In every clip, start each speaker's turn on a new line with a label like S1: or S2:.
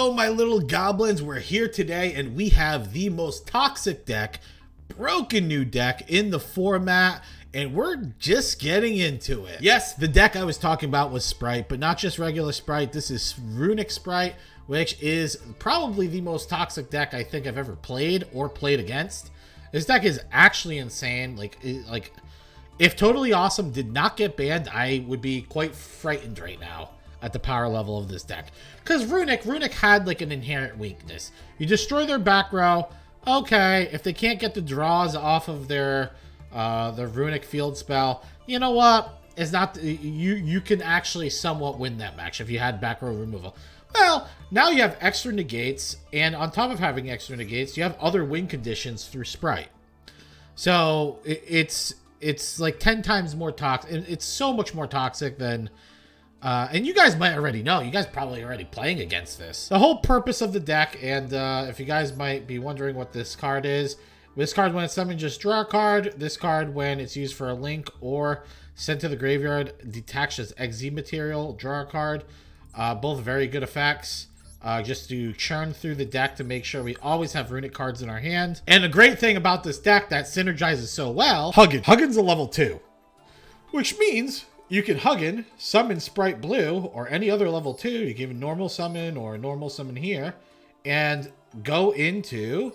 S1: Hello, my little goblins. We're here today, and we have the most toxic deck, broken new deck in the format, and we're just getting into it. Yes, the deck I was talking about was Spright, but not just regular Spright. This is Runick Spright, which is probably the most toxic deck I think I've ever played or played against. This deck is actually insane. Like if Totally Awesome did not get banned, I would be quite frightened right now at the power level of this deck. Because Runick had like an inherent weakness. You destroy their back row, okay, if they can't get the draws off of their Runick field spell, you know what? It's not you can actually somewhat win that match if you had back row removal. Well, now you have extra negates, and on top of having extra negates, you have other win conditions through Spright. So it's like 10 times more toxic. It's so much more toxic than and you guys might already know. You guys probably already playing against this. The whole purpose of the deck, and if you guys might be wondering what this card is, this card when it's summoned, just draw a card. This card when it's used for a link or sent to the graveyard, detached as XZ material, draw a card. Both very good effects. Just to churn through the deck to make sure we always have Runick cards in our hand. And the great thing about this deck that synergizes so well, Huggin. Huggin's a level 2. Which means you can Huggin, summon Spright Blue, or any other level 2. You can even normal summon or normal summon here, and go into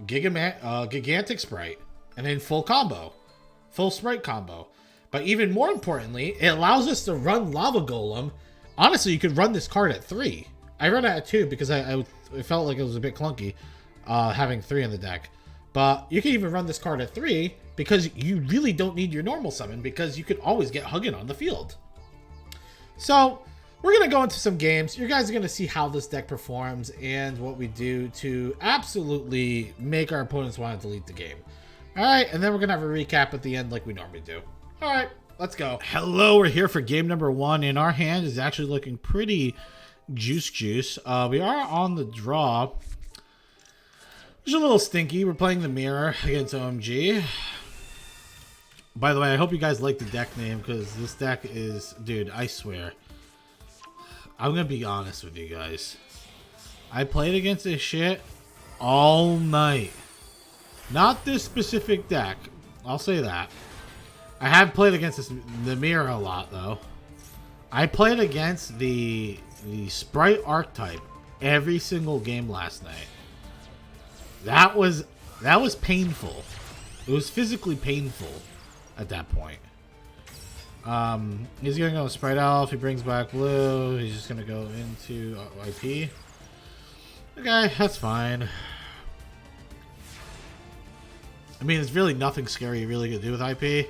S1: Gigantic Spright, and then full combo. Full Spright combo. But even more importantly, it allows us to run Lava Golem. Honestly, you could run this card at 3. I run it at 2 because I felt like it was a bit clunky having 3 in the deck. But you can even run this card at 3 because you really don't need your normal summon because you can always get Huggin on the field. So we're going to go into some games. You guys are going to see how this deck performs and what we do to absolutely make our opponents want to delete the game. All right, and then we're going to have a recap at the end like we normally do. All right, let's go. Hello, we're here for game number 1, and our hand is actually looking pretty juice. We are on the draw. It's a little stinky. We're playing the mirror against OMG. By the way, I hope you guys like the deck name because this deck is, dude, I swear. I'm going to be honest with you guys. I played against this shit all night. Not this specific deck. I'll say that. I have played against the mirror a lot, though. I played against the Spright archetype every single game last night. That was painful. It was physically painful at that point. He's gonna go Spright Elf. He brings back blue. He's just gonna go into IP. Okay, that's fine. I mean, there's really nothing scary you really gonna do with IP.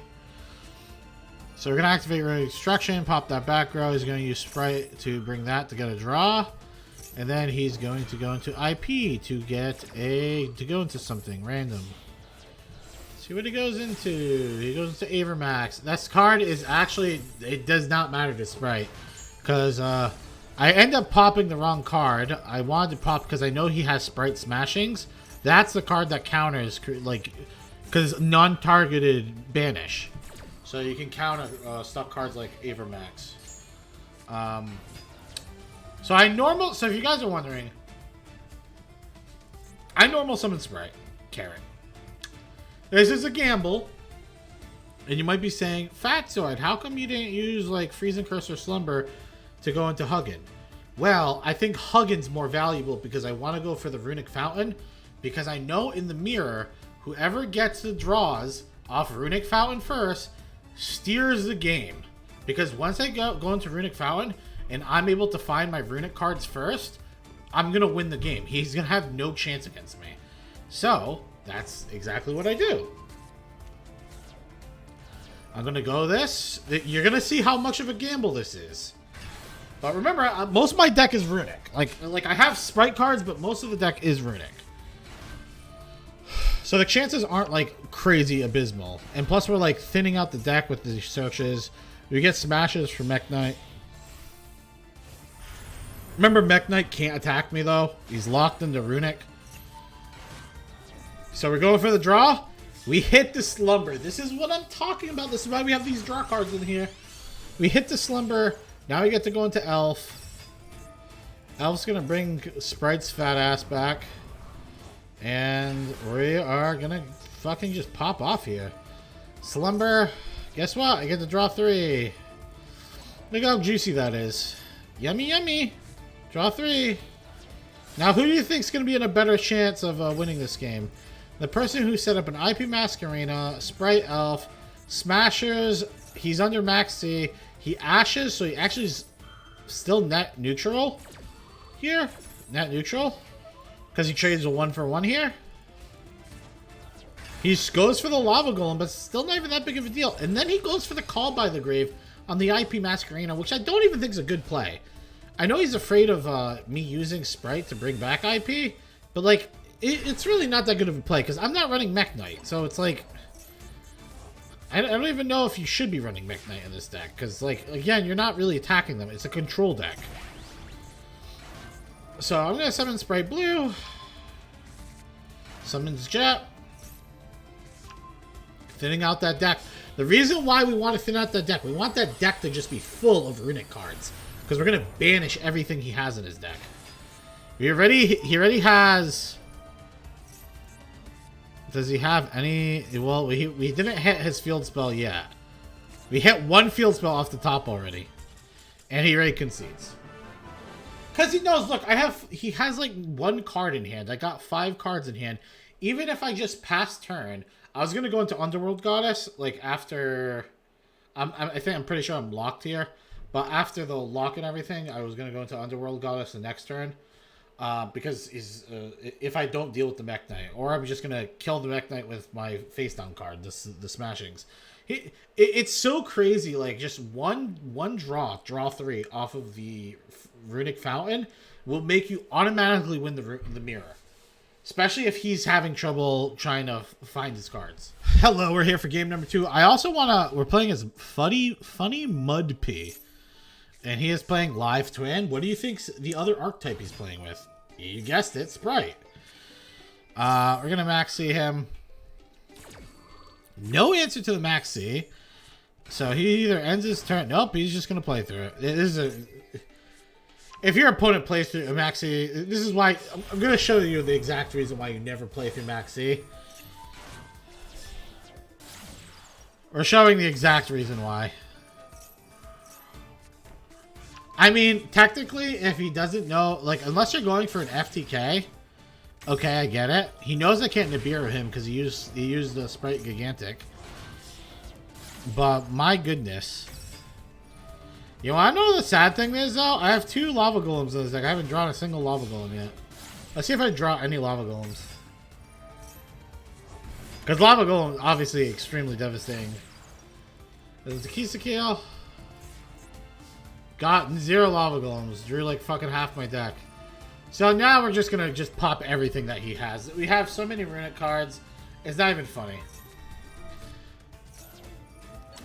S1: So we're gonna activate Runick Extraction, pop that back row. He's gonna use Spright to bring that to get a draw. And then he's going to go into IP to go into something random. See what he goes into. He goes into Avermax. This card is actually, it does not matter to Spright. Because I end up popping the wrong card. I wanted to pop because I know he has Spright Smashings. That's the card that counters, like, because non-targeted banish. So you can counter stuff cards like Avermax. So if you guys are wondering, I normal summon Spright, Karen. This is a gamble. And you might be saying, Fatsoid, how come you didn't use like Freezing Curse or Slumber to go into Huggin? Well, I think Huggin's more valuable because I want to go for the Runick Fountain. Because I know in the mirror, whoever gets the draws off Runick Fountain first steers the game. Because once I go into Runick Fountain, and I'm able to find my Runick cards first, I'm going to win the game. He's going to have no chance against me. So, that's exactly what I do. I'm going to go this. You're going to see how much of a gamble this is. But remember, most of my deck is Runick. Like I have Spright cards, but most of the deck is Runick. So the chances aren't like crazy abysmal. And plus we're like thinning out the deck with the searches. We get smashes for Mech Knight. Remember, Mech Knight can't attack me, though. He's locked into Runick. So we're going for the draw. We hit the Slumber. This is what I'm talking about. This is why we have these draw cards in here. We hit the Slumber. Now we get to go into Elf. Elf's gonna bring Sprite's fat ass back. And we are gonna fucking just pop off here. Slumber. Guess what? I get to draw 3. Look how juicy that is. Yummy, yummy. Draw 3. Now, who do you think is going to be in a better chance of winning this game? The person who set up an IP Masquerena, Sprite Elf, Smashers. He's under Max C. He Ashes, so he actually is still net neutral here. Net neutral. Because he trades a 1-for-1 here. He goes for the Lava Golem, but still not even that big of a deal. And then he goes for the Call by the Grave on the IP Masquerena, which I don't even think is a good play. I know he's afraid of me using Sprite to bring back IP, but like, it's really not that good of a play because I'm not running Mech Knight. So it's like, I don't even know if you should be running Mech Knight in this deck because, like, again, you're not really attacking them. It's a control deck. So I'm going to summon Sprite Blue. Summons Jet. Thinning out that deck. The reason why we want to thin out that deck, we want that deck to just be full of Runick cards. Because we're going to banish everything he has in his deck. He already has... Does he have any... Well, we didn't hit his field spell yet. We hit 1 field spell off the top already. And he already concedes. Because he knows, look, he has like 1 card in hand. I got 5 cards in hand. Even if I just pass turn... I was going to go into Underworld Goddess, like, after... I'm pretty sure I'm locked here. But after the lock and everything, I was going to go into Underworld Goddess the next turn. Because if I don't deal with the Mech Knight. Or I'm just going to kill the Mech Knight with my face-down card, the Smashings. It's so crazy, like, just one draw 3, off of the Runick Fountain will make you automatically win the mirror. Especially if he's having trouble trying to find his cards. Hello, we're here for game number 2. I also we're playing as Funny Mudpee. And he is playing Live Twin. What do you think's the other archetype he's playing with? You guessed it, Sprite. We're going to Maxi him. No answer to the Maxi. So he either ends his turn. Nope, he's just going to play through it. This is if your opponent plays through a Maxi, this is why I'm going to show you the exact reason why you never play through Maxi. We're showing the exact reason why. I mean, technically, if he doesn't know, like, unless you're going for an FTK, okay, I get it. He knows I can't Nibiru him because he used the Sprite Gigantic. But my goodness. You want to know the sad thing is, though? I have 2 Lava Golems in this deck. I haven't drawn a single Lava Golem yet. Let's see if I draw any Lava Golems. Because Lava Golem, obviously, extremely devastating. There's the Kisakeel. Got 0 Lava Golems. Drew, like, fucking half my deck. So now we're just going to pop everything that he has. We have so many Runick cards. It's not even funny.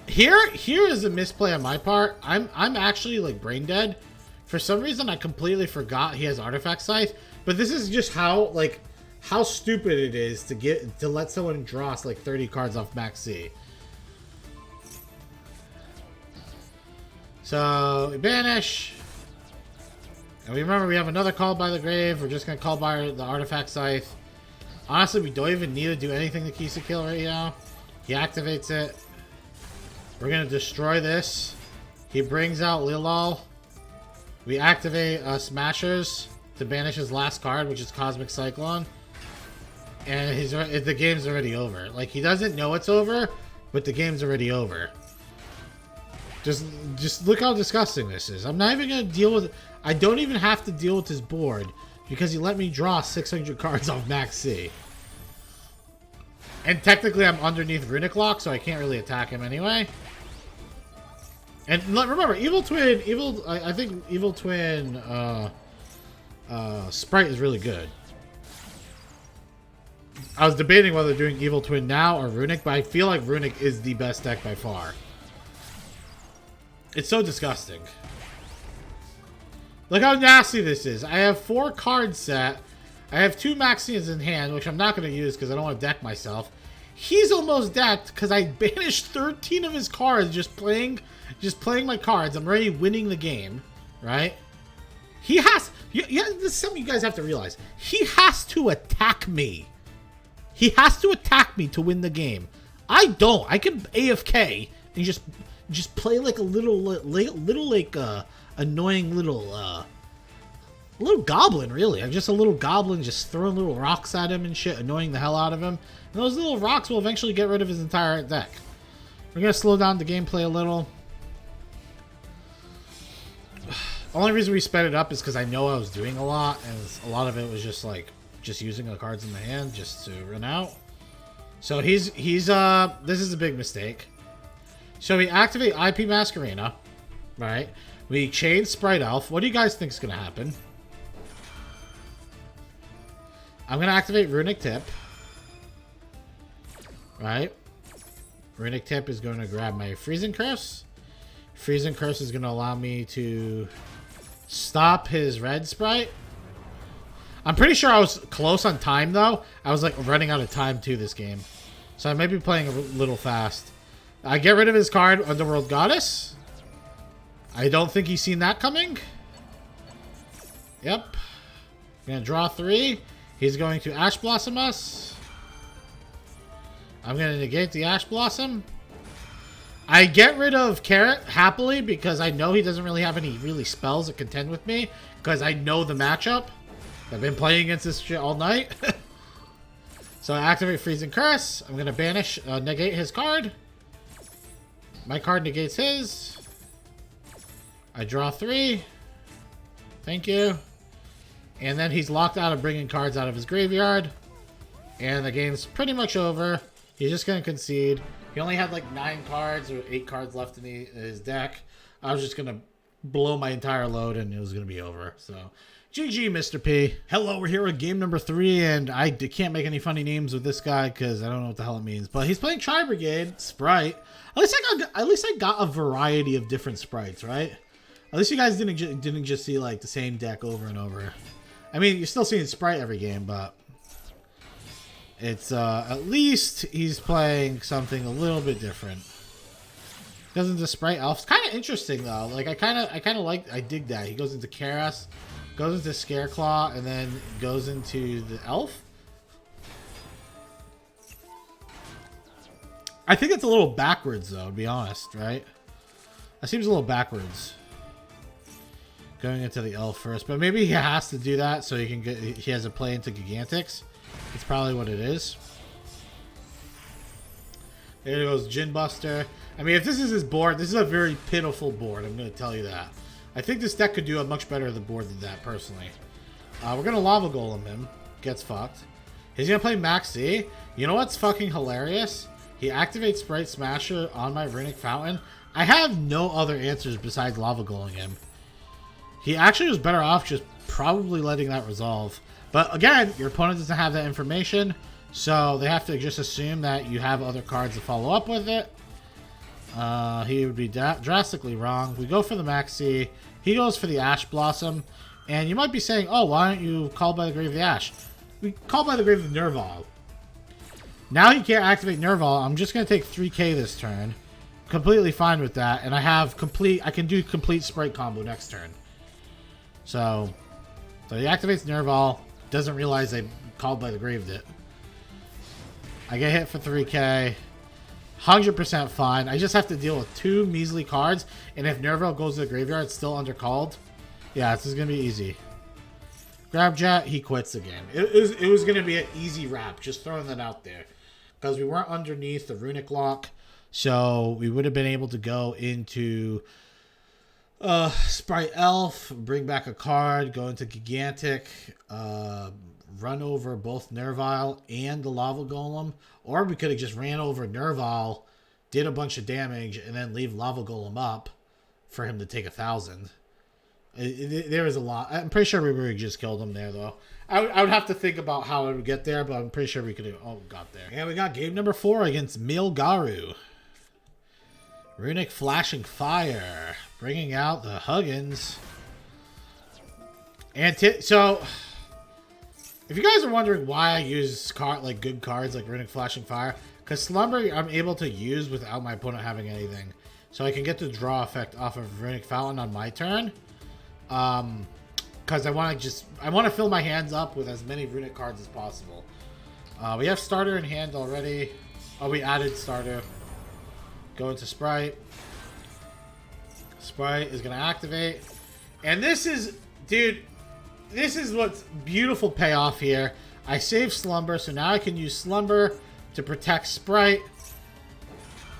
S1: Here is a misplay on my part. I'm actually like brain dead. For some reason I completely forgot he has Artifact Scythe, but this is just how stupid it is to let someone draw us like 30 cards off Max C. So we banish. And we remember we have another Call by the Grave. We're just gonna call by the Artifact Scythe. Honestly, we don't even need to do anything to Kisakeel right now. He activates it. We're going to destroy this. He brings out Lilal. We activate Smashers to banish his last card, which is Cosmic Cyclone. And the game's already over. Like, he doesn't know it's over, but the game's already over. Just look how disgusting this is. I'm not even going to deal with... I don't even have to deal with his board because he let me draw 600 cards off Max C. And technically I'm underneath Runick Lock, so I can't really attack him anyway. And remember, I think Evil Twin Sprite is really good. I was debating whether doing Evil Twin now or Runick, but I feel like Runick is the best deck by far. It's so disgusting. Look how nasty this is. I have 4 cards set. I have 2 Maxians in hand, which I'm not going to use because I don't want to deck myself. He's almost decked because I banished 13 of his cards just playing my cards. I'm already winning the game, right? He has... Yeah, this is something you guys have to realize. He has to attack me. He has to attack me to win the game. I don't. I can AFK and just play like a little annoying little goblin, really. I'm just a little goblin just throwing little rocks at him and shit, annoying the hell out of him. And those little rocks will eventually get rid of his entire deck. We're going to slow down the gameplay a little. Only reason we sped it up is because I know I was doing a lot, and a lot of it was just like using the cards in the hand just to run out. So this is a big mistake. So we activate IP Masquerena, right? We chain Sprite Elf. What do you guys think is going to happen? I'm going to activate Runick Tip. Right? Runick Tip is going to grab my Freezing Curse. Freezing Curse is going to allow me to stop his red Sprite. I'm pretty sure I was close on time, though. I was, like, running out of time, too, this game. So I may be playing a little fast. I get rid of his card, Underworld Goddess. I don't think he's seen that coming. Yep. I'm going to draw 3. He's going to Ash Blossom us. I'm going to negate the Ash Blossom. I get rid of Carrot happily because I know he doesn't really have any spells that contend with me because I know the matchup. I've been playing against this shit all night. So I activate Freezing Curse. I'm going to banish, negate his card. My card negates his. I draw 3. Thank you. And then he's locked out of bringing cards out of his graveyard. And the game's pretty much over. He's just going to concede. He only had like 9 cards or 8 cards left in his deck. I was just going to blow my entire load and it was going to be over. So, GG, Mr. P. Hello, we're here with game number 3, and I can't make any funny names with this guy because I don't know what the hell it means. But he's playing Tribe Brigade, Sprite. At least I got a variety of different sprites, right? At least you guys didn't just see like the same deck over and over. I mean, you're still seeing Sprite every game, but it's at least he's playing something a little bit different. Goes into Sprite Elf. It's kind of interesting though. Like I dig that. He goes into Karas, goes into Scareclaw, and then goes into the Elf. I think it's a little backwards though, to be honest, right? That seems a little backwards. Going into the Elf first, but maybe he has to do that so he has a play into Gigantics. That's probably what it is. There goes Gin Buster. I mean, if this is his board, this is a very pitiful board. I'm going to tell you that. I think this deck could do a much better the board than that, personally. We're going to Lava Golem him. Gets fucked. He's going to play Maxi. You know what's fucking hilarious? He activates Sprite Smasher on my Runick Fountain. I have no other answers besides Lava Golem him. He actually was better off just probably letting that resolve. But again, your opponent doesn't have that information, so they have to just assume that you have other cards to follow up with it. He would be drastically wrong. We go for the Maxi. He goes for the Ash Blossom. And you might be saying, oh, why don't you call by the Grave of the Ash? We call by the Grave of the Nerval. Now he can't activate Nerval. I'm just going to take 3k this turn. Completely fine with that. And I can do complete Sprite combo next turn. So he activates Nerval. Doesn't realize they called by the Graved it. I get hit for 3k. 100% fine. I just have to deal with 2 measly cards. And if Nerval goes to the graveyard, it's still undercalled. Yeah, this is going to be easy. Grab Jet, he quits again. It was going to be an easy wrap. Just throwing that out there. Because we weren't underneath the Runick lock. So we would have been able to go into Sprite Elf, bring back a card, go into Gigantic, run over both Nerval and the Lava Golem. Or we could have just ran over Nerval, did a bunch of damage, and then leave Lava Golem up for him to take 1,000. There is a lot. I'm pretty sure we would have just killed him there, though. I would have to think about how I would get there, but I'm pretty sure we could have got there. And we got game number 4 against Milgaru. Runick Flashing Fire. Bringing out the Huggins. And so, if you guys are wondering why I use good cards like Runick Flashing Fire, because Slumber I'm able to use without my opponent having anything. So I can get the draw effect off of Runick Fountain on my turn. because I want to fill my hands up with as many Runick cards as possible. We have starter in hand already. Oh, we added starter. Go into Spright. Spright is going to activate. And this is, dude, this is what's beautiful payoff here. I saved Slumber, so now I can use Slumber to protect Spright.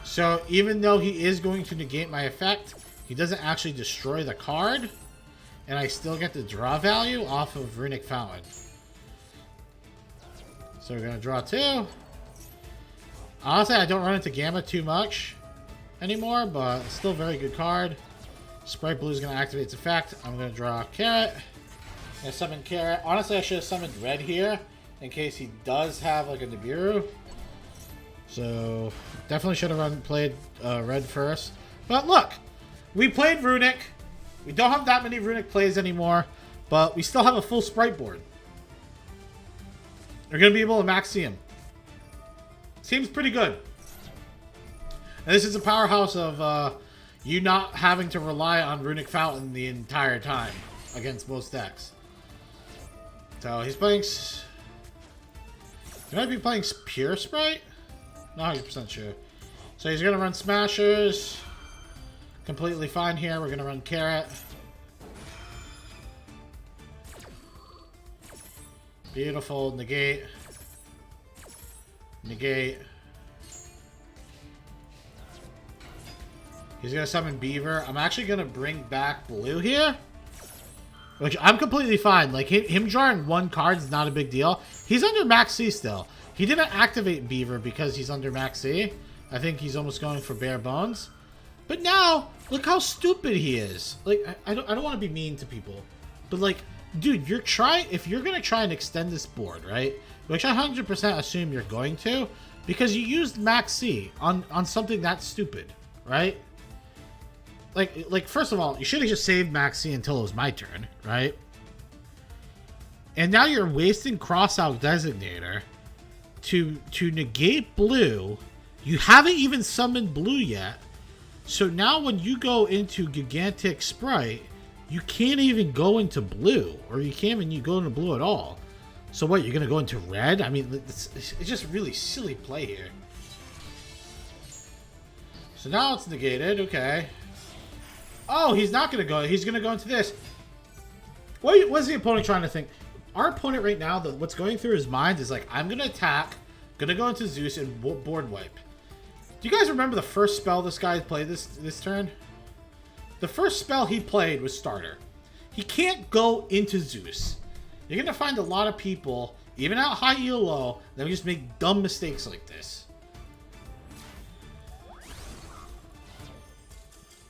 S1: So even though he is going to negate my effect, he doesn't actually destroy the card. And I still get the draw value off of Runick Fountain. So we're going to draw 2. Honestly, I don't run into Gamma too much anymore, but it's still a very good card. Spright Blue is going to activate its effect. I'm going to draw Carrot. I'm going to summon Carrot. Honestly, I should have summoned Red here in case he does have like a Nibiru. So definitely should have played Red first. But look, we played Runick. We don't have that many Runick plays anymore, but we still have a full Spright board. We're going to be able to max see him. Seems pretty good. And this is a powerhouse of you not having to rely on Runick Fountain the entire time against most decks. So he's playing... He might be playing Pure Spright? Not 100% sure. So he's going to run Smashers. Completely fine here. We're going to run Carrot. Beautiful. Negate. Negate. He's going to summon Beaver. I'm actually going to bring back Blue here. Which I'm completely fine. Like, him drawing 1 card is not a big deal. He's under Max C still. He didn't activate Beaver because he's under Max C. I think he's almost going for bare bones. But now, look how stupid he is. Like, I don't want to be mean to people. But, like, dude, if you're going to try and extend this board, right? Which I 100% assume you're going to. Because you used Max C on something that stupid, right? Like, first of all, you should have just saved Max C until it was my turn, right? And now you're wasting Crossout Designator to negate Blue. You haven't even summoned Blue yet. So now when you go into Gigantic Spright, you can't even go into Blue. Or you can't even go into Blue at all. So what, you're going to go into Red? I mean, it's just really silly play here. So now it's negated, okay. Oh, he's not going to go. He's going to go into this. What's the opponent trying to think? Our opponent right now, what's going through his mind is like, I'm going to attack, going to go into Zeus and board wipe. Do you guys remember the first spell this guy played this turn? The first spell he played was Starter. He can't go into Zeus. You're going to find a lot of people, even out high elo, that will just make dumb mistakes like this.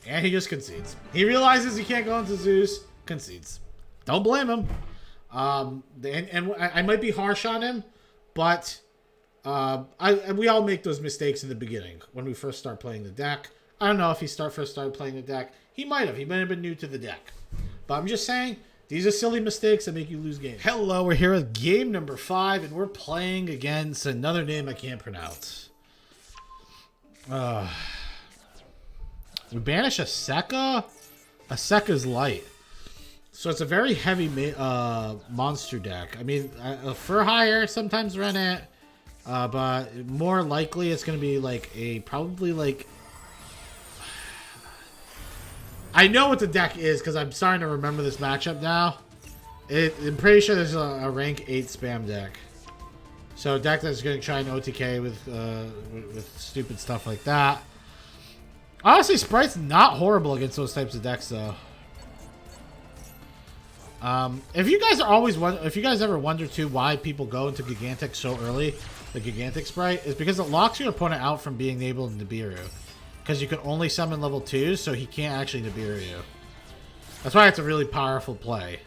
S1: And he just concedes. He realizes he can't go into Zeus, concedes. Don't blame him. And I might be harsh on him, but we all make those mistakes in the beginning when we first start playing the deck. I don't know if he first started playing the deck. He might have. He might have been new to the deck. But I'm just saying, these are silly mistakes that make you lose games. Hello, we're here with game number 5, and we're playing against another name I can't pronounce. We banish a Sekka. A Sekka's light. So it's a very heavy monster deck. I mean, for hire, sometimes run it. But more likely it's going to be like probably like... I know what the deck is because I'm starting to remember this matchup now. I'm pretty sure there's a rank 8 spam deck. So a deck that's going to try and OTK with stupid stuff like that. Honestly, Sprite's not horrible against those types of decks, though. If you guys ever wonder too why people go into Gigantic so early, the Gigantic Spright, is because it locks your opponent out from being able to Nibiru. Because you can only summon level 2s, so he can't actually Nibiru you. That's why it's a really powerful play.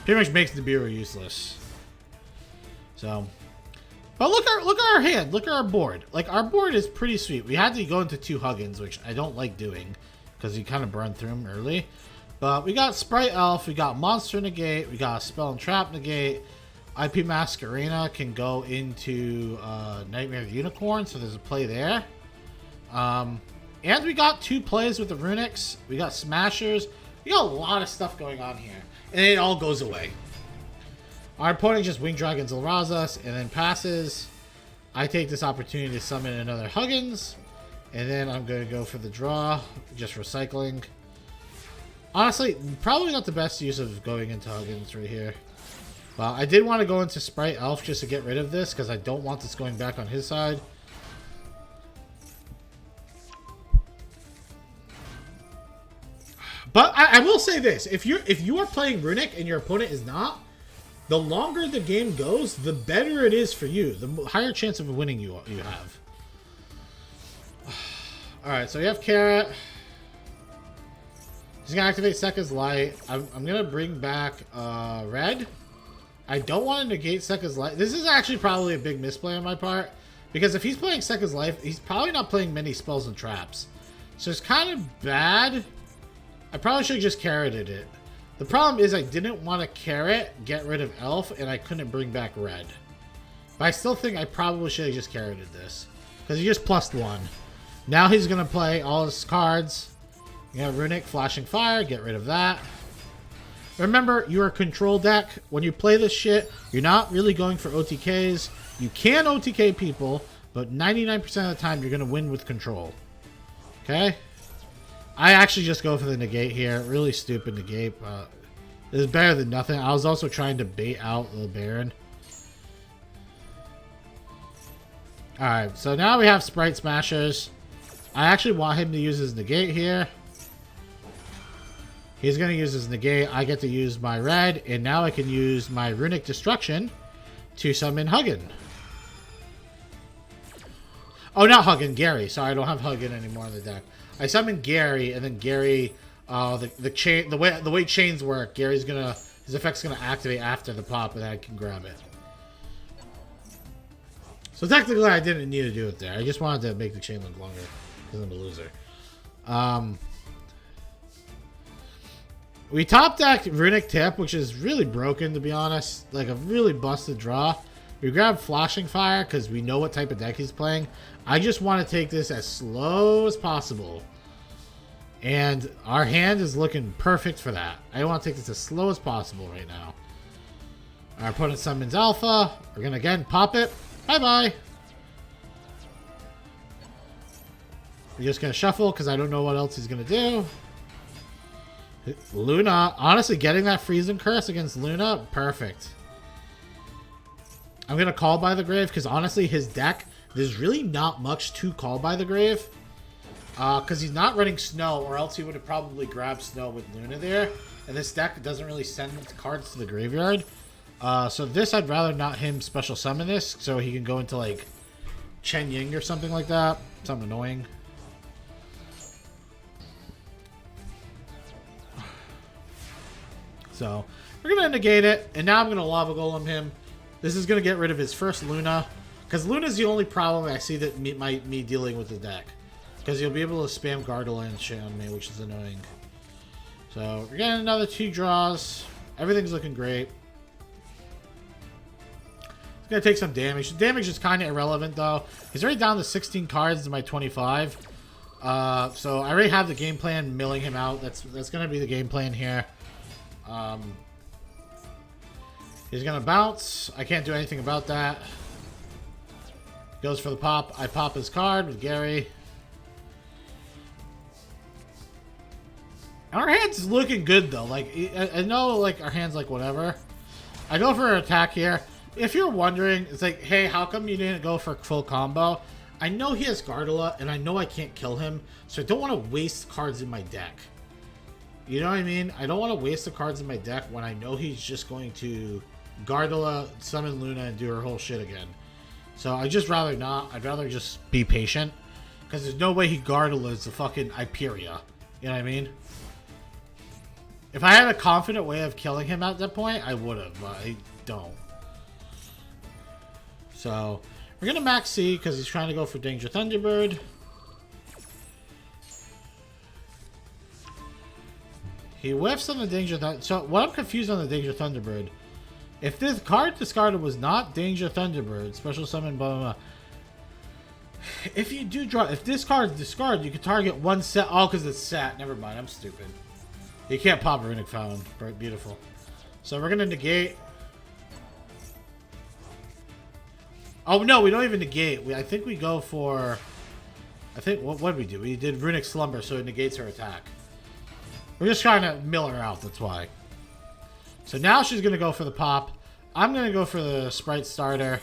S1: Pretty much makes Nibiru useless. So... But look at our hand. Look at our board. Like, our board is pretty sweet. We had to go into 2 Huggins, which I don't like doing. Because you kind of burned through them early. But we got Spright Elf. We got Monster Negate. We got Spell and Trap Negate. IP Masquerena can go into Nightmare Unicorn. So there's a play there. And we got 2 plays with the Runicks. We got Smashers. We got a lot of stuff going on here. and it all goes away. Our opponent just Wing Dragons Elrazas and then passes. I take this opportunity to summon another Huggins, and then I'm going to go for the draw, just recycling. Honestly, probably not the best use of going into Huggins right here. Well, I did want to go into Spright Elf just to get rid of this, because I don't want this going back on his side. But I will say this: if you are playing Runick and your opponent is not, the longer the game goes, the better it is for you. The higher chance of winning you have. All right, so we have Carrot. He's gonna activate Sekka's Light. I'm gonna bring back Red. I don't want to negate Sekka's Light. This is actually probably a big misplay on my part, because if he's playing Sekka's Life, he's probably not playing many spells and traps. So it's kind of bad. I probably should have just carroted it. The problem is I didn't want to carrot, get rid of Elf, and I couldn't bring back Red. But I still think I probably should have just carroted this, because he just +1. Now he's going to play all his cards. You got Runick, Flashing Fire, get rid of that. Remember, you're a control deck. When you play this shit, you're not really going for OTKs. You can OTK people, but 99% of the time you're going to win with control. Okay? I actually just go for the negate here. Really stupid negate, but it's better than nothing. I was also trying to bait out the Baron. Alright, so now we have Sprite Smashers. I actually want him to use his negate here. He's going to use his negate. I get to use my red, and now I can use my Runick Destruction to summon Huggin. Oh, not Huggin, Gary. Sorry, I don't have Huggin anymore in the deck. I summon Gary, and then Gary, the way chains work, Gary's gonna, his effect's gonna activate after the pop, and then I can grab it. So technically, I didn't need to do it there. I just wanted to make the chain look longer, because I'm a loser. We top deck Runick Tip, which is really broken, to be honest. Like a really busted draw. We grab Flashing Fire because we know what type of deck he's playing. I just want to take this as slow as possible. And our hand is looking perfect for that. I want to take this as slow as possible right now. Our opponent summons Alpha. We're going to again pop it. Bye-bye. We're just going to shuffle because I don't know what else he's going to do. Luna. Honestly, getting that Freezing Curse against Luna, perfect. I'm going to call by the grave because honestly, his deck, there's really not much to call by the grave. Because he's not running Snow, or else he would have probably grabbed Snow with Luna there. And this deck doesn't really send cards to the graveyard. So this, I'd rather not him special summon this, so he can go into like Chen Ying or something like that. Something annoying. So we're going to negate it, and now I'm going to Lava Golem him. This is going to get rid of his first Luna, because Luna's the only problem I see that me dealing with the deck. Because you'll be able to spam Gardevoir and shit on me, which is annoying. So, we're getting another 2 draws. Everything's looking great. It's going to take some damage. The damage is kind of irrelevant, though. He's already down to 16 cards to my 25. So, I already have the game plan milling him out. That's going to be the game plan here. He's going to bounce. I can't do anything about that. Goes for the pop. I pop his card with Gary. Our hand's looking good, though. Like, I know, like, our hand's like, whatever. I go for an attack here. If you're wondering, it's like, hey, how come you didn't go for full combo? I know he has Gardevoir, and I know I can't kill him, so I don't want to waste cards in my deck. You know what I mean? I don't want to waste the cards in my deck when I know he's just going to Gardevoir, summon Luna, and do her whole shit again. So I'd just rather not. I'd rather just be patient. Because there's no way he Gardevours the fucking Hyperia. You know what I mean? If I had a confident way of killing him at that point, I would have, but I don't. So, we're going to max C because he's trying to go for Danger Thunderbird. He whiffs on the Danger Thunderbird. So, what I'm confused on the Danger Thunderbird, if this card discarded was not Danger Thunderbird, special summon, blah, blah, blah. If you do draw, if this card is discarded, you can target one set. Oh, because it's sat. Never mind, I'm stupid. You can't pop a Runick Fountain. Beautiful. So we're gonna negate. Oh no, we don't even negate. I think we go for. I think what did we do? We did Runick Slumber, so it negates her attack. We're just trying to mill her out. That's why. So now she's gonna go for the pop. I'm gonna go for the Sprite starter.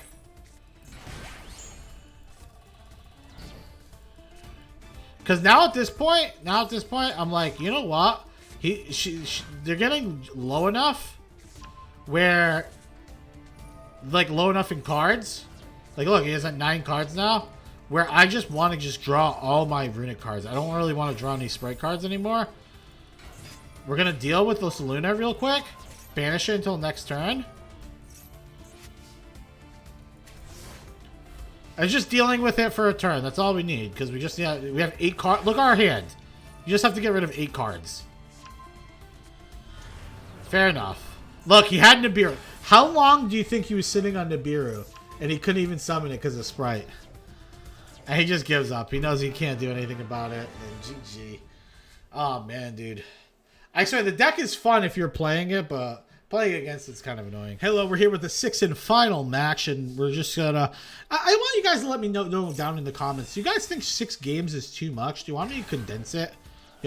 S1: Because now at this point, I'm like, you know what? They're getting low enough where, like, low enough in cards. Like, look, he has like 9 cards now. Where I just want to just draw all my Runick cards. I don't really want to draw any Sprite cards anymore. We're going to deal with this Luna real quick. Banish it until next turn. And just dealing with it for a turn. That's all we need. Because we have 8 cards. Look at our hand. You just have to get rid of 8 cards. Fair enough. Look, he had Nibiru. How long do you think he was sitting on Nibiru? And he couldn't even summon it because of Sprite. And he just gives up. He knows he can't do anything about it. And GG. Oh, man, dude. I swear, the deck is fun if you're playing it, but playing against it's kind of annoying. Hello, we're here with the 6th and final match, and we're just gonna... I want you guys to let me know down in the comments. Do you guys think 6 games is too much? Do you want me to condense it? Do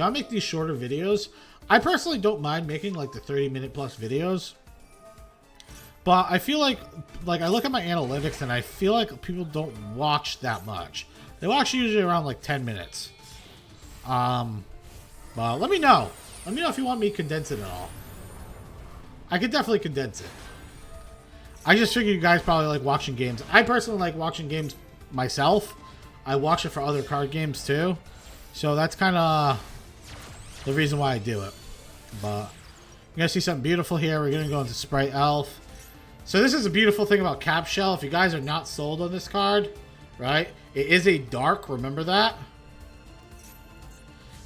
S1: you want to make these shorter videos? I personally don't mind making, like, the 30-minute plus videos. But I feel like I look at my analytics, and I feel like people don't watch that much. They watch usually around like 10 minutes. But let me know. Let me know if you want me to condense it at all. I could definitely condense it. I just figured you guys probably like watching games. I personally like watching games myself. I watch it for other card games too. So that's kind of the reason why I do it. But you're going to see something beautiful here. We're going to go into Sprite Elf. So this is a beautiful thing about Cap Shell. If you guys are not sold on this card, right? It is a dark, remember that?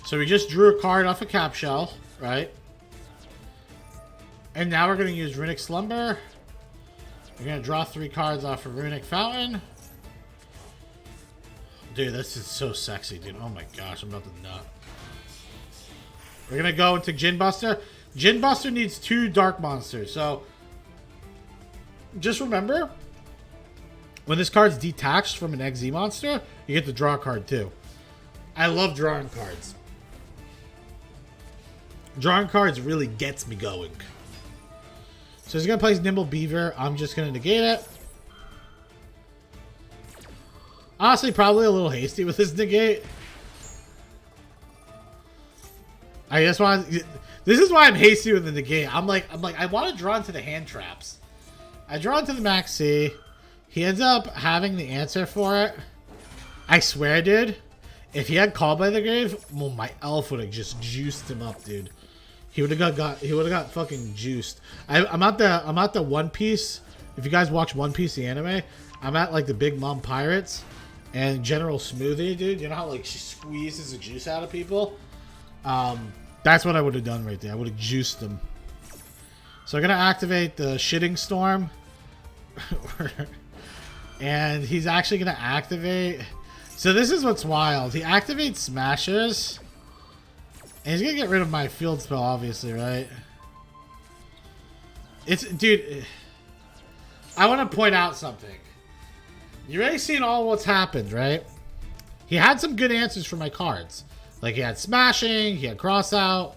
S1: So we just drew a card off a Cap Shell, right? And now we're going to use Runick Slumber. We're going to draw 3 cards off of Runick Fountain. Dude, this is so sexy, dude. Oh my gosh, I'm about to nut. We're going to go into Djinn Buster. Djinn Buster needs 2 dark monsters. So just remember, when this card's detached from an XZ monster, you get to draw a card too. I love drawing cards. Drawing cards really gets me going. So he's going to play his Nimble Beaver. I'm just going to negate it. Honestly, probably a little hasty with his negate. I just want... This is why I'm hasty with the negate. I'm like, I want to draw into the hand traps. I draw into the Max C. He ends up having the answer for it. I swear, dude. If he had Called by the Grave, well, my elf would have just juiced him up, dude. He would have got fucking juiced. I'm at the One Piece. If you guys watch One Piece, the anime, I'm at like the Big Mom Pirates and General Smoothie, dude. You know how like she squeezes the juice out of people? That's what I would have done right there. I would have juiced them. So I'm gonna activate the Shitting Storm. And he's actually going to activate... So this is what's wild. He activates Smashers. And he's going to get rid of my field spell, obviously, right? Dude... I want to point out something. You already seen all what's happened, right? He had some good answers for my cards. Like, he had Smashing, he had Cross Out,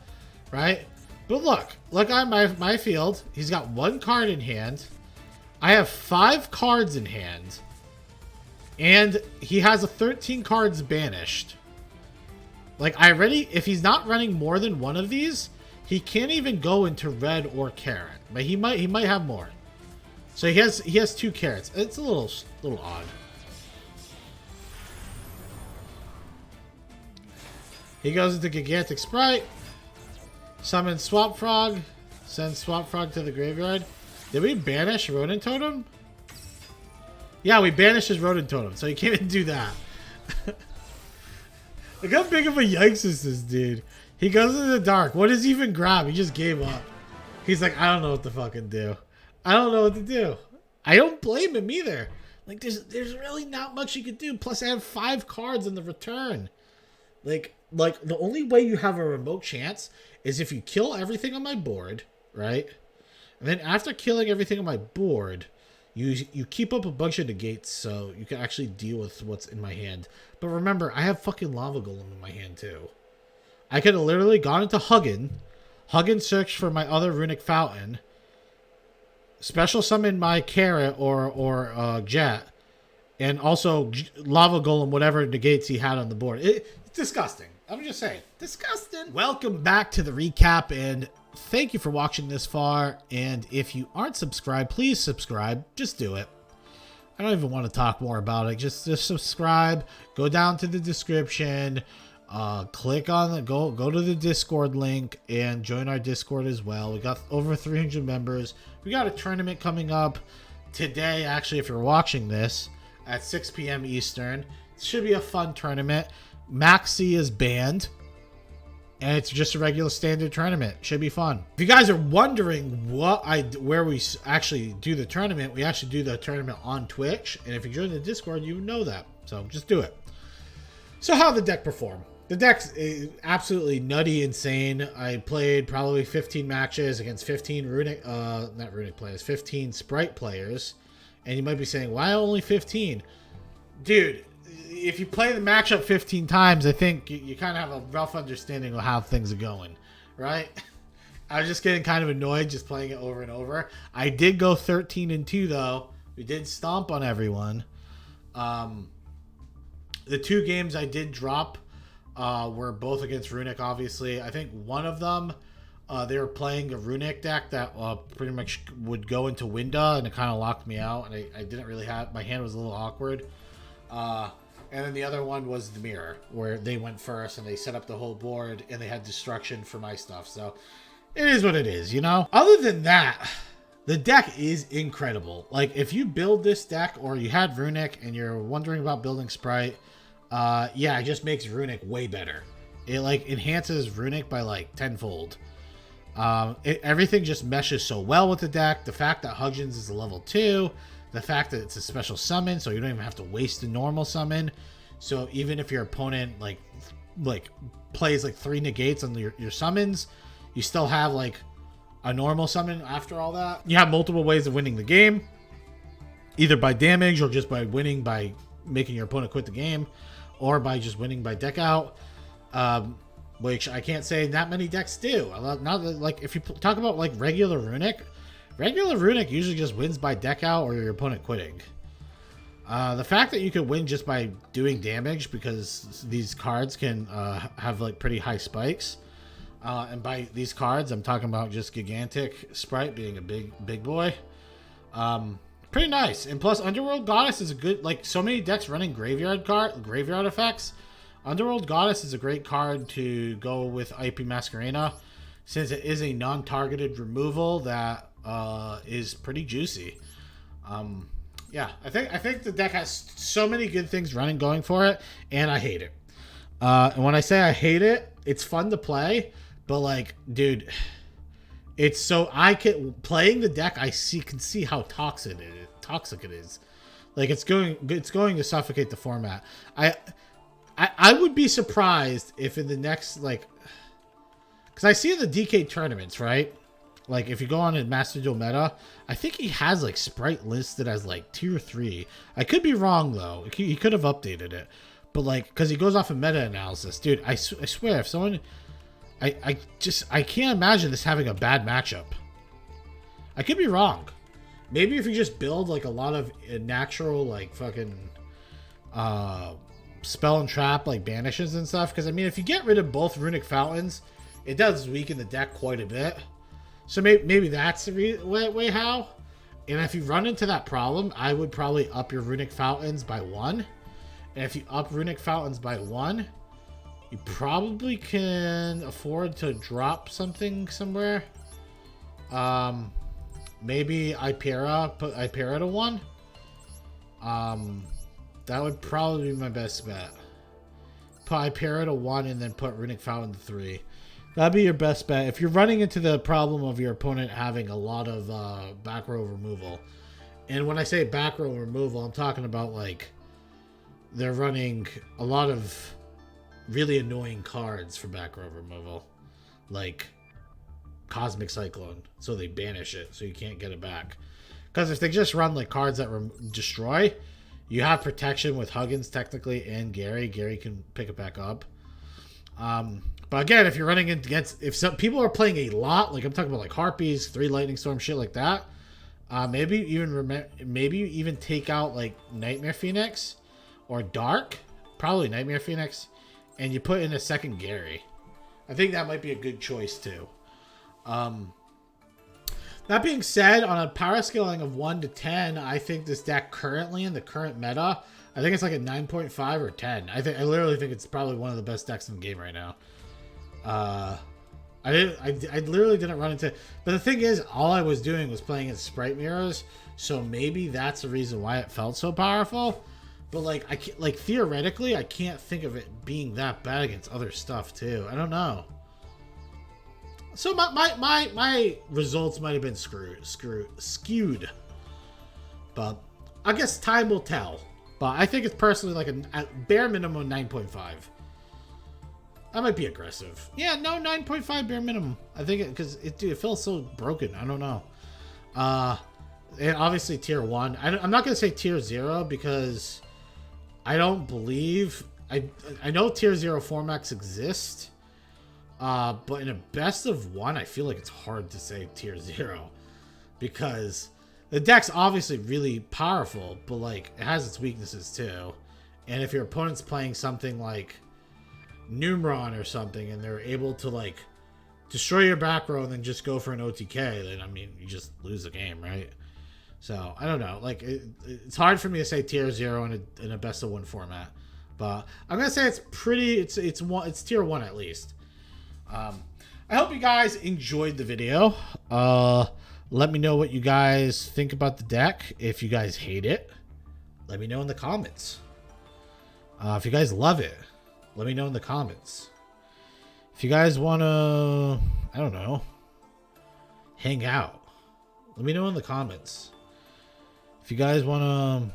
S1: right? But look at my field. He's got 1 card in hand. I have 5 cards in hand. And he has a 13 cards banished. Like, if he's not running more than 1 of these, he can't even go into red or carrot. But he might have more. So he has 2 carrots. It's a little odd. He goes into Gigantic Sprite. Summons Swamp Frog. Sends Swamp Frog to the graveyard. Did we banish Rodent Totem? Yeah, we banished his Rodent Totem, so he can't even do that. Look how big of a yikes is this dude. He goes into the dark. What does he even grab? He just gave up. He's like, I don't know what to fucking do. I don't know what to do. I don't blame him either. Like, there's really not much you could do. Plus, I have 5 cards in the return. Like the only way you have a remote chance is if you kill everything on my board, right? And then after killing everything on my board, you keep up a bunch of negates so you can actually deal with what's in my hand. But remember, I have fucking Lava Golem in my hand too. I could have literally gone into Huggin searched for my other Runick Fountain, special summon my Carrot or Jet, and also Lava Golem whatever negates he had on the board. It's disgusting. I'm just saying. Disgusting. Welcome back to the recap, and thank you for watching this far. And if you aren't subscribed, please subscribe. Just do it. I don't even want to talk more about it. Just subscribe. Go down to the description. Click on the go to the Discord link and join our Discord as well. We got over 300 members. We got a tournament coming up today. Actually, if you're watching this at 6 p.m. Eastern, it should be a fun tournament. Maxi is banned, and it's just a regular standard tournament. Should be fun. If you guys are wondering where we actually do the tournament, we actually do the tournament on Twitch, and if you join the Discord, you know that. So just do it. So how the deck perform? The deck's absolutely nutty, insane. I played probably 15 matches against 15 not Runick players, 15 Spright players, and you might be saying, why only 15? Dude, if you play the matchup 15 times, I think you kind of have a rough understanding of how things are going, right? I was just getting kind of annoyed just playing it over and over. I did go 13-2 though. We did stomp on everyone. The 2 games I did drop were both against Runick, obviously. I think one of them, they were playing a Runick deck that pretty much would go into Winda, and it kind of locked me out, and I didn't really have... My hand was a little awkward. And then the other one was the Mirror, where they went first, and they set up the whole board, and they had destruction for my stuff. So, it is what it is, you know? Other than that, the deck is incredible. Like, if you build this deck, or you had Runick, and you're wondering about building Spright, yeah, it just makes Runick way better. It, like, enhances Runick by, like, tenfold. Everything just meshes so well with the deck. The fact that Huggins is a level 2... The fact that it's a special summon, so you don't even have to waste a normal summon. So even if your opponent like plays like 3 negates on your summons, you still have like a normal summon after all that. You have multiple ways of winning the game, either by damage or just by winning by making your opponent quit the game, or by just winning by deck out, which I can't say that many decks do. Not like if you talk about like regular Runick usually just wins by deck out or your opponent quitting. The fact that you can win just by doing damage, because these cards can have like pretty high spikes. And by these cards, I'm talking about just Gigantic Spright being a big boy. Pretty nice. And plus, Underworld Goddess is a good, like so many decks running graveyard effects. Underworld Goddess is a great card to go with IP Masquerena, since it is a non-targeted removal that is pretty juicy. Yeah, I think the deck has so many good things going for it, and I hate it. And when I say I hate it, it's fun to play, but like, dude, it's so playing the deck. I can see how toxic it is. Like it's going to suffocate the format. I would be surprised if in the next like, because I see in the DK tournaments, right? Like, if you go on in Master Duel Meta, I think he has, like, Spright listed as, like, tier 3. I could be wrong, though. He could have updated it. But, like, because he goes off of meta-analysis. Dude, I swear, if someone... I can't imagine this having a bad matchup. I could be wrong. Maybe if you just build, like, a lot of natural, like, fucking... spell and trap, like, banishes and stuff. Because, I mean, if you get rid of both Runick Fountains, it does weaken the deck quite a bit. So maybe that's the way how. And if you run into that problem, I would probably up your Runick Fountains by 1. And if you up Runick Fountains by 1, you probably can afford to drop something somewhere. Maybe Ipera, put Ipera to 1. That would probably be my best bet. Put Ipera to 1 and then put Runick Fountain to 3. That'd be your best bet. If you're running into the problem of your opponent having a lot of back row removal. And when I say back row removal, I'm talking about like they're running a lot of really annoying cards for back row removal. Like Cosmic Cyclone, so they banish it, so you can't get it back. Because if they just run like cards that destroy, you have protection with Huggins technically and Gary. Gary can pick it back up. But again, if you're running against, if some people are playing a lot, like I'm talking about like Harpies, 3 Lightning Storm, shit like that, maybe even take out like Nightmare Phoenix or Dark, probably Nightmare Phoenix, and you put in a second Gary. I think that might be a good choice too. That being said, on a power scaling of 1 to 10, I think this deck currently in the current meta, I think it's like a 9.5 or 10. I literally think it's probably one of the best decks in the game right now. I literally didn't run into, but the thing is, all I was doing was playing as Sprite Mirrors, so maybe that's the reason why it felt so powerful. But like theoretically, I can't think of it being that bad against other stuff too. I don't know. So my results might have been skewed, but I guess time will tell. But I think it's personally like a bare minimum 9.5. I might be aggressive. Yeah, no, 9.5 bare minimum. I think because it feels so broken. I don't know. And obviously tier 1. I'm not gonna say tier 0 because I don't believe I know tier 0 formats exist. But in a best of 1, I feel like it's hard to say tier 0 because the deck's obviously really powerful, but like it has its weaknesses too. And if your opponent's playing something like Numeron or something and they're able to like destroy your back row and then just go for an OTK, then I mean you just lose the game, right? So I don't know. Like it's hard for me to say tier 0 in a best of 1 format, but I'm gonna say it's pretty. It's tier 1 at least. I hope you guys enjoyed the video. Let me know what you guys think about the deck. If you guys hate it, let me know in the comments. If you guys love it, let me know in the comments. If you guys want to, I don't know, hang out, let me know in the comments. If you guys want to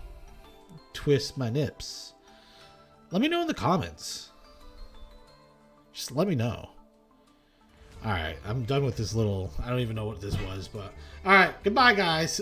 S1: twist my nips, let me know in the comments. Just let me know. All right, I'm done with this little, I don't even know what this was, but all right, goodbye, guys.